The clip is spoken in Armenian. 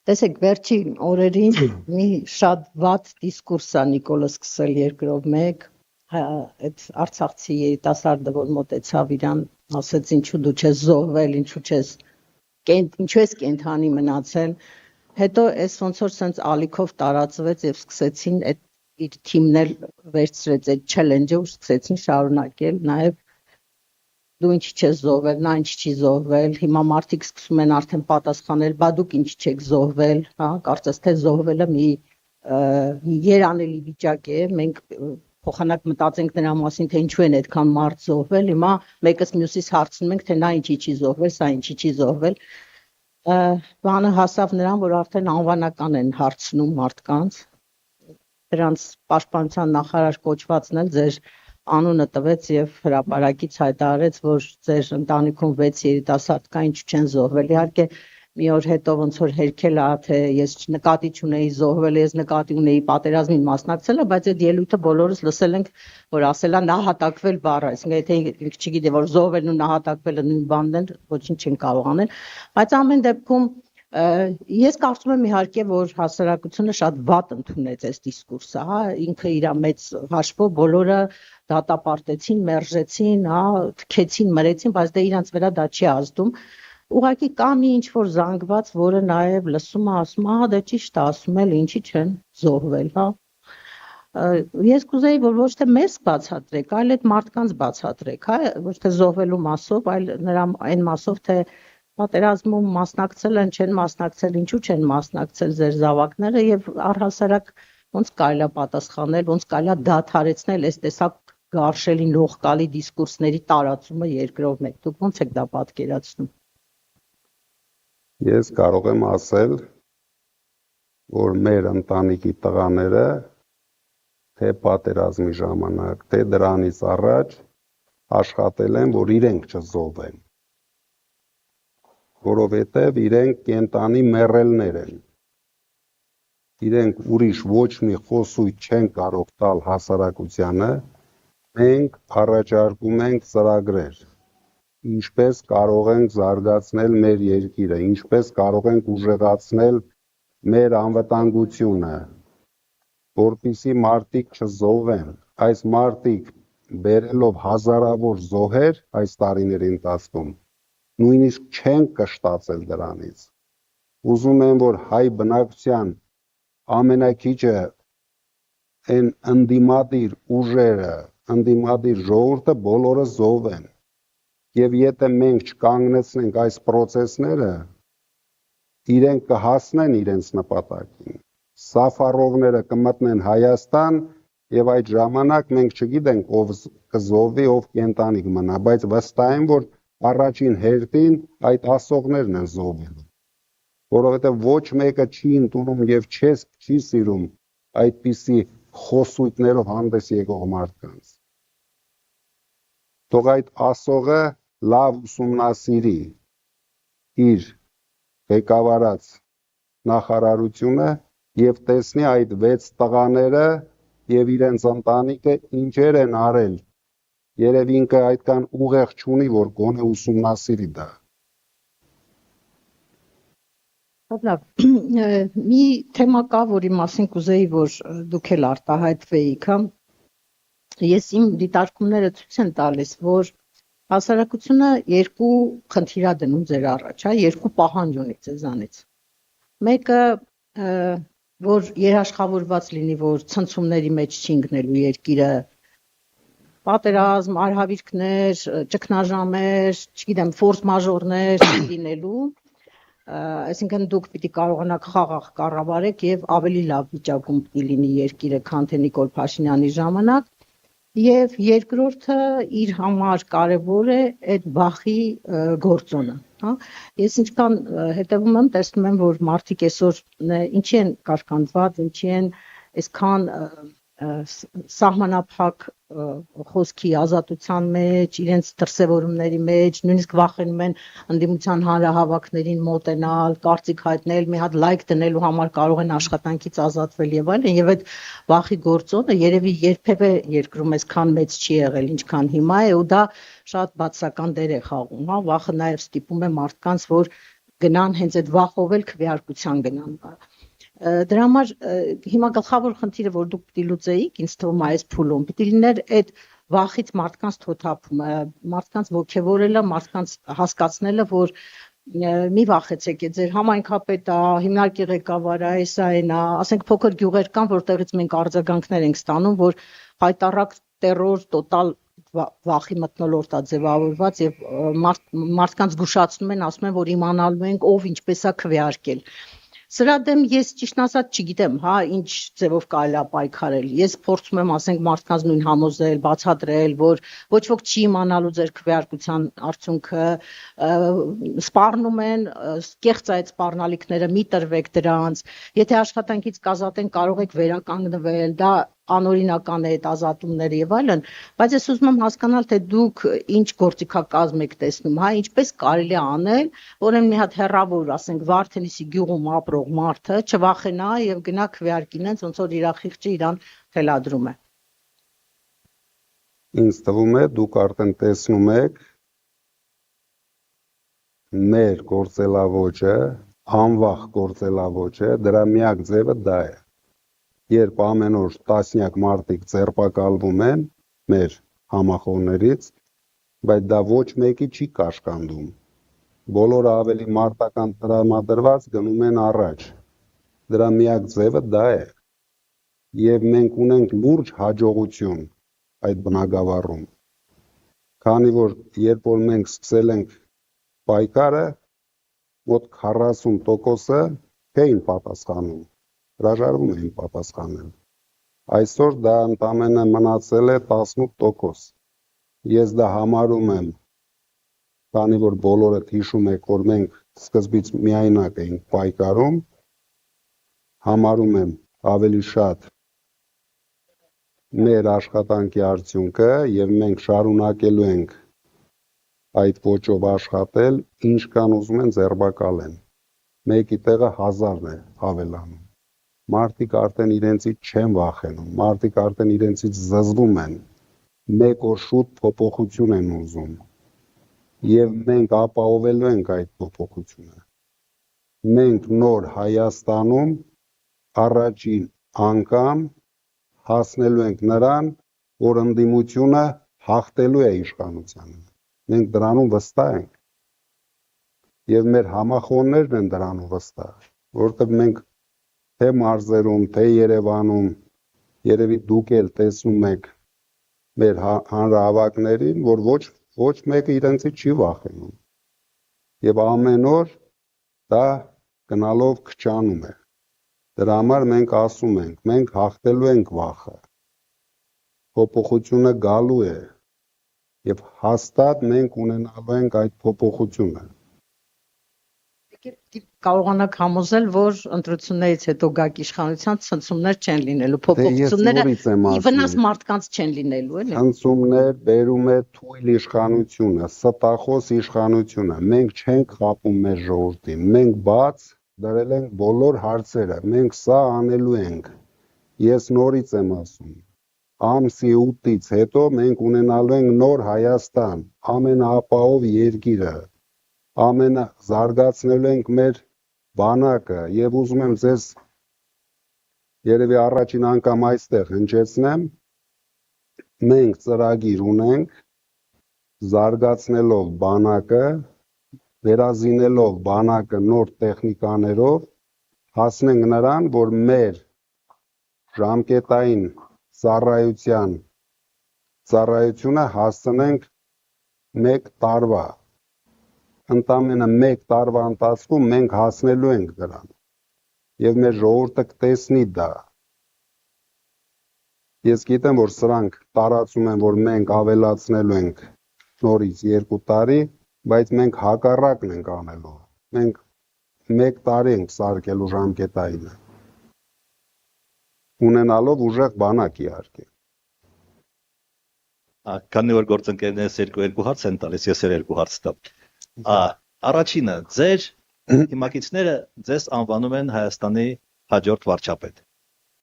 Տեսեք, վերջին օրերին մի շատ վատ դիսկուրս է Նիկոլը սկսել երկրով մեկ, այդ արցախցի երիտասարդը, որ մոտեցավ իրան, ասեց ինչու դու չես զոհվել, ինչու ես կենթանի մնացել, հետո այս ոնց որ սենց ալիքով տարածվեց եւ սկսեցին այդ իր թիմն էլ վերցրեց այդ չելենջը ու սկսեցին շարունակել, նաեւ դու ինչի չես զոհվել, նա ինչի չի զոհվել, հիմա մարդիկ սկսում են արդեն պատասխանել, բա դուք ինչի չեք զոհվել, հա, կարծես թե զոհվելը մի երանելի վիճակ է, մենք փոխանակ մտածենք նրա մասին, թե ինչու են այդքան մարդ զոհվել, հիմա մեկս մյուսից հարցնում ենք, թե նա ինչի չի զոհվել, սա ինչի չի զոհվել, բանը հասավ նրան, որ արդեն անվանական են հարցնում մարդկանց, դրանց պաշտպանության նախարար կոչվածն էլ ձեր անունը տվեց եւ հրապարակից հայտարարեց, որ ձեր ընտանիքում 6 երիտասարդ կա, ինչու չեն զոհվել։ Իհարկե մի օր հետո ոնց որ հերքել է, թե ես նկատի չունեի զոհվել, ես նկատի ունեի պատերազմին մասնակցելը, բայց այդ ելույթը բոլորս լսել ենք, որ ասել է նահատակվել բառը, այսինքն եթե ինքը չգիտի, որ զոհվելն ու նահատակվելը նույն բանն են, ոչինչ չեն կարող անել, բայց ամեն դեպքում ես կարծում եմ իհարկե, որ հասարակությունը շատ վատ ընդունեց այս դիսկուրսը, հա, ինքը իր մեծ հաշվով բոլորը դատապարտեցին, մերժեցին, հա, թքեցին, մրեցին, բայց դե իրանց վրա դա չի ազդում։ Ուղղակի կա մի ինչ-որ զանգված, որը նաև լսում է, ասում, ահա դա ճիշտ է, ասում էլ ինչի չեն զոհվել, հա։ Ես կուզեի, որ ոչ թե մեզ բացատրեք, այլ այդ մարդկանց բացատրեք, հա, ոչ թե զոհվելու մասով, այլ նրա այն մասով, թե պատերազմում մասնակցել են, չեն մասնակցել, ինչու չեն մասնակցել ձեր զավակները եւ առհասարակ ոնց կարելի է պատասխանել, ոնց կարելի է դադարեցնել այս տեսակ գարշելի լողկալի դիսկուրսների տարածումը երկրով մեկ։ Դուք ոնց եք դա պատկերացնում։ Ես կարող եմ ասել, որ մեր ընտանիքի տղաները թե պատերազմի ժամանակ, թե դրանից առաջ աշխատել են, որ իրենք չզոհվեն, որովհետև իրենք կենտանի մեռելներ են, իրենք ուրիշ ոչ մի խոսույթ չեն կարող տալ հասարակությանը, մենք առաջարկում ենք ծրագրեր, ինչպես կարող ենք զարգացնել մեր երկիրը, ինչպես կարող ենք ուժեղացնել մեր անվտանգությունը, որպեսզի մարդիկ չզոհվեն, այս մարդիկ բերելով հազարավոր զոհեր այս տարիների ընթացքում, նույնիսկ չեն կշտացել դրանից, ուզում են, որ հայ բնակչության ամենակիչը են ընդդիմադիր ուժերը, ընդդիմադիր ժողովուրդը բոլորը զոհվեն, եւ եթե մենք չկանգնեցնենք այս պրոցեսները, իրենք կհասնեն իրենց նպատակին, սաֆարովները կմտնեն Հայաստան եւ այդ ժամանակ մենք չգիտենք ով կզոհվի, ով կենտանի կմնա, բայց վստահ եմ, որ առաջին հերթին այդ ասողներն են զոհվելու, որովհետև ոչ մեկը չի ընդունում եւ չի սիրում այդպիսի խոսույթներով հանդես եկող մարդկանց։ Թող այդ ասողը լավ ուսումնասիրի իր ղեկավարած նախարարությունը եւ տեսնի այդ 6 տղաները եւ իրենց ընտանիքը ինչեր են արել, երևի ինքը այդքան ուղեղ չունի, որ գոնե ուսումնասիրի դա։ Լավ, մի թեմա կա, որի մասին կուզեի, որ դուք էլ արտահայտվեիք, հա։ Ես իմ դիտարկումները ցույց են տալիս, որ հասարակությունը երկու խնդիր է դնում ձեր առաջ, հա, երկու պահանջ ունի ձեզանից։ Մեկը, որ երաշխավորված լինի, որ ցնցումների մեջ չի ընկնելու երկիրը, պատերազմ, արհավիրքներ, ճգնաժամեր, չգիտեմ, ֆորս մաժորներ լինելու, այսինքն դուք պիտի կարողանաք խաղաղ կառավարեք եւ ավելի լավ վիճակում պիտի լինի երկիրը, քան թե Նիկոլ Փաշինյանի ժամանակ, եւ երկրորդը իր համար կարեւոր է այդ բախի գործոնը, հա։ Ես ինչքան հետեւում եմ, տեսնում եմ, որ մարդիկ այսօր ինչի են կարկանդված, ինչի են այսքան սահմանափակ խոսքի ազատության մեջ, իրենց դրսևորումների մեջ, նույնիսկ վախենում են ընդդիմության հանրահավաքներին մոտենալ, կարծիք հայտնել, մի հատ լայք դնելու համար կարող են աշխատանքից ազատվել եւ այլն, եւ այդ վախի գործոնը երևի երբևէ երկրում այսքան մեծ չի եղել, ինչքան հիմա է, ու դա շատ բացական դեր է խաղում, հա, վախը նաեւ ստիպում է մարդկանց, որ գնան հենց այդ վախով էլ քվեարկության գնան։ Դրա համար հիմա գլխավոր խնդիրը, որ դուք պիտի լուծեիք, ինձ թվում է այս փուլում, պիտի լիներ այդ վախից մարդկանց թոթափումը, մարդկանց ոգևորելը, մարդկանց հասկացնելը, որ մի վախեցեք, ձեր համայնքապետը, հիմնարկի ղեկավարը, այսա այնա, ասենք փոքր գյուղեր կան, որտեղից մենք արձագանքներ ենք ստանում, որ հայտարարակ տերոր, տոտալ վախի մթնոլորտ է ձևավորված եւ մարդկանց զգուշացնում են, ասում են, որ իմանալու ենք ով ինչպես է քվեարկել։ Սրա դեմ ես ճիշտ ասած չգիտեմ, հա, ինչ ձևով կարելի է պայքարել։ Ես փորձում եմ, ասենք, մարդկանց նույն համոզել, բացատրել, որ ոչ ոք չի իմանալու ձեր քվեարկության արդյունքը, սպառնում են, կեղծ այդ սպառնալիքները մի տրվեք դրանց։ Եթե աշխատանքից կազատեն, կարող եք վերականգնվել, դա անօրինական է այդ ազատումները եւ այլն, բայց ես ուզում եմ հասկանալ, թե դուք ինչ գործիքակազմ եք տեսնում, հա, ինչպես կարելի է անել, որ մի հատ հեռավոր, ասենք, Վարդենիսի գյուղում ապրող մարդը չվախենա եւ գնա քվեարկինենց, ոնց որ իր խիղճը իրան թելադրում է։ Ինձ թվում է դուք արդեն տեսնում եք մեր գործելավոճը, անվախ գործելավոճը, դրա միակ ձևը դա է։ Երբ ամեն օր տասնյակ մարդիկ ձերբակալվում են մեր համախոհներից, բայց դա ոչ մեկի չի կաշկանդում։ Բոլորը ավելի մարտական տրամադրված գնում են առաջ։ Դրա միակ ձևը դա է։ Եվ մենք ունենք լուրջ հաջողություն այդ բնագավառում։ Քանի որ երբ որ մենք սկսել ենք պայքարը, մոտ 40%-ը չէին պատասխանում։ Հրաժարվում էին պատասխանել։ Այսօր դա ընդամենը մնացել է 18%։ Ես դա համարում եմ, քանի որ բոլորդ հիշում եք, որ մենք սկզբից միայնակ էինք պայքարում, համարում եմ ավելի շատ մեր աշխատանքի արդյունքը եւ մենք շարունակելու ենք այդ ոճով աշխատել, ինչքան ուզում են ձերբակալեն։ Մեկի տեղը 1000-ն է հավելանում։ Մարդիկ արդեն իրենցից չեն վախենում, մարդիկ արդեն իրենցից զզվում են, մեկ օր շուտ փոփոխություն են ուզում, և մենք ապահովելու ենք այդ փոփոխությունը։ Մենք նոր Հայաստանում առաջին անգամ հասնելու ենք նրան, որ ընդդիմությունը հաղթելու է իշխանությանը։ Մենք դրանում վստահ ենք, և մեր համախոհներն են դրանում վստահ, որովհետև մենք թե մարզերում, թե Երևանում, երևի դուք էլ տեսնում եք մեր հանրահավաքներին, որ ոչ մեկը իրենցից չի վախենում։ Եվ ամեն օր դա գնալով քչանում է։ Դրա համար մենք ասում ենք, մենք հաղթելու ենք վախը։ Փոփոխությունը գալու է, եւ հաստատ մենք ունենալու ենք այդ փոփոխությունը։ Կարողանաք համոզել, որ ընտրություններից հետո գաք իշխանության ցնցումներ չեն լինելու, փոփոխությունները ի վնաս մարդկանց չեն լինելու, էլի։ Ցնցումներ բերում է թույլ իշխանությունը, ստախոս իշխանությունը։ Մենք չենք խաբում մեր ժողովրդին, մենք բաց դրել ենք բոլոր հարցերը, մենք սա անելու ենք։ Ես նորից եմ ասում, ամսի 8-ից հետո մենք ունենալու ենք նոր Հայաստան, ամենաապահով երկիրը, զարգացնելու ենք մեր բանակը, եւ ուզում եմ ձեզ երևի առաջին անգամ այստեղ հնչեցնեմ, մենք ծրագիր ունենք զարգացնելով բանակը, վերազինելով բանակը նոր տեխնիկաներով, հասնենք նրան, որ մեր ժամկետային ծառայությունը հասցնենք 1 տարվա։ Ընդամենը 1 տարվա ընթացքում մենք հասնելու ենք դրան, եւ մեր ժողովուրդը կտեսնի դա։ Ես գիտեմ, որ սրանք տարածում են, որ մենք ավելացնելու ենք նորից 2 տարի, բայց մենք հակառակն ենք անելու։ Մենք 1 տարի ենք սարքելու ժամկետայինը, ունենալով ուժեղ բանակ իհարկե։ Քանի որ գործընկերներս երկու հարց են տալիս, ես էլ 2 հարց տամ։ Առաջինը, ձեր հիմնակիցները ձեզ անվանում են Հայաստանի հաջորդ վարչապետ։